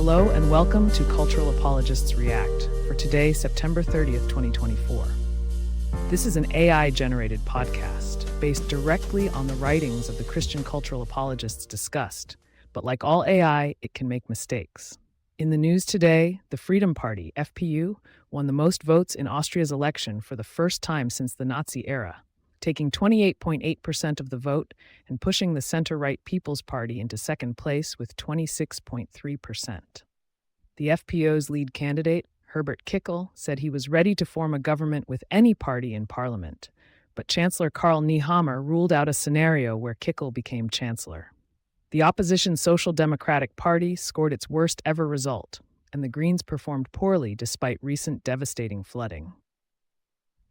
Hello and welcome to Cultural Apologists React for today, September 30th, 2024. This is an AI-generated podcast based directly on the writings of the Christian cultural apologists discussed, but like all AI, it can make mistakes. In the news today, the Freedom Party, FPU, won the most votes in Austria's election for the first time since the Nazi era, taking 28.8% of the vote and pushing the center-right People's Party into second place with 26.3%. The FPO's lead candidate, Herbert Kickl, said he was ready to form a government with any party in parliament, but Chancellor Karl Nehammer ruled out a scenario where Kickl became chancellor. The opposition Social Democratic Party scored its worst-ever result, and the Greens performed poorly despite recent devastating flooding.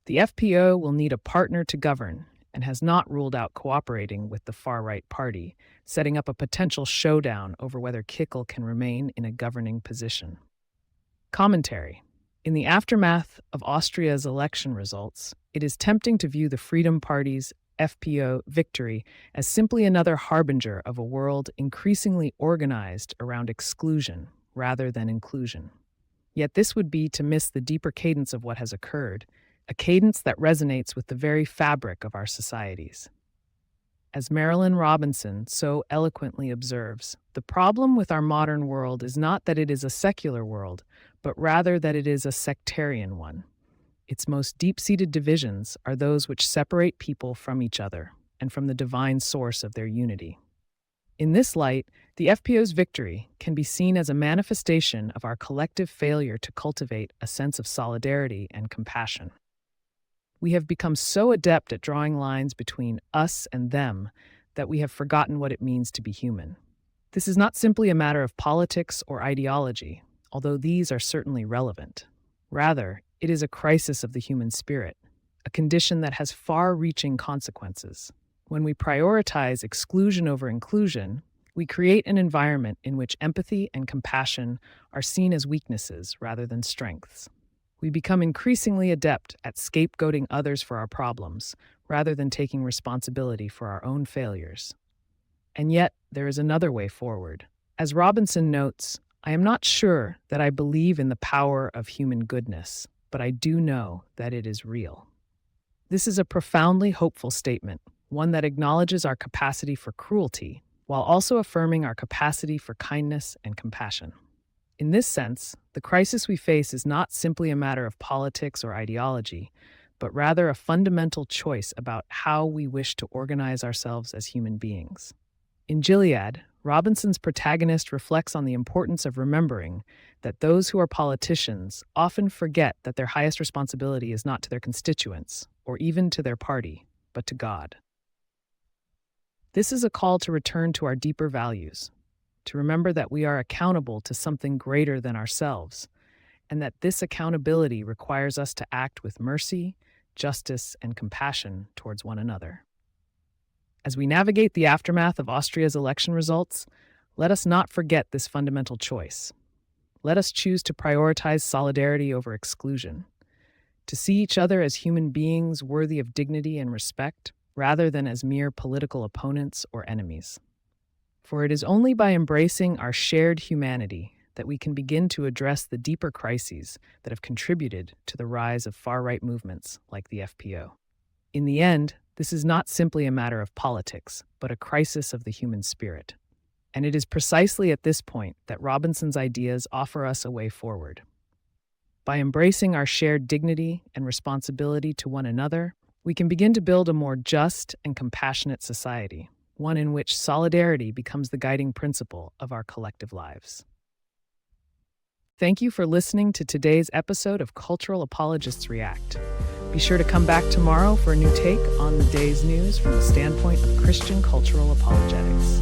The FPO will need a partner to govern and has not ruled out cooperating with the far-right party, setting up a potential showdown over whether Kickl can remain in a governing position. Commentary. In the aftermath of Austria's election results, it is tempting to view the Freedom Party's FPO victory as simply another harbinger of a world increasingly organized around exclusion rather than inclusion. Yet this would be to miss the deeper cadence of what has occurred, a cadence that resonates with the very fabric of our societies. As Marilynne Robinson so eloquently observes, the problem with our modern world is not that it is a secular world, but rather that it is a sectarian one. Its most deep-seated divisions are those which separate people from each other and from the divine source of their unity. In this light, the FPO's victory can be seen as a manifestation of our collective failure to cultivate a sense of solidarity and compassion. We have become so adept at drawing lines between us and them that we have forgotten what it means to be human. This is not simply a matter of politics or ideology, although these are certainly relevant. Rather, it is a crisis of the human spirit, a condition that has far-reaching consequences. When we prioritize exclusion over inclusion, we create an environment in which empathy and compassion are seen as weaknesses rather than strengths. We become increasingly adept at scapegoating others for our problems, rather than taking responsibility for our own failures. And yet, there is another way forward. As Robinson notes, I am not sure that I believe in the power of human goodness, but I do know that it is real. This is a profoundly hopeful statement, one that acknowledges our capacity for cruelty, while also affirming our capacity for kindness and compassion. In this sense, the crisis we face is not simply a matter of politics or ideology, but rather a fundamental choice about how we wish to organize ourselves as human beings. In Gilead, Robinson's protagonist reflects on the importance of remembering that those who are politicians often forget that their highest responsibility is not to their constituents, or even to their party, but to God. This is a call to return to our deeper values, to remember that we are accountable to something greater than ourselves, and that this accountability requires us to act with mercy, justice, and compassion towards one another. As we navigate the aftermath of Austria's election results, let us not forget this fundamental choice. Let us choose to prioritize solidarity over exclusion, to see each other as human beings worthy of dignity and respect, rather than as mere political opponents or enemies. For it is only by embracing our shared humanity that we can begin to address the deeper crises that have contributed to the rise of far-right movements like the FPO. In the end, this is not simply a matter of politics, but a crisis of the human spirit. And it is precisely at this point that Robinson's ideas offer us a way forward. By embracing our shared dignity and responsibility to one another, we can begin to build a more just and compassionate society, one in which solidarity becomes the guiding principle of our collective lives. Thank you for listening to today's episode of Cultural Apologists React. Be sure to come back tomorrow for a new take on the day's news from the standpoint of Christian cultural apologetics.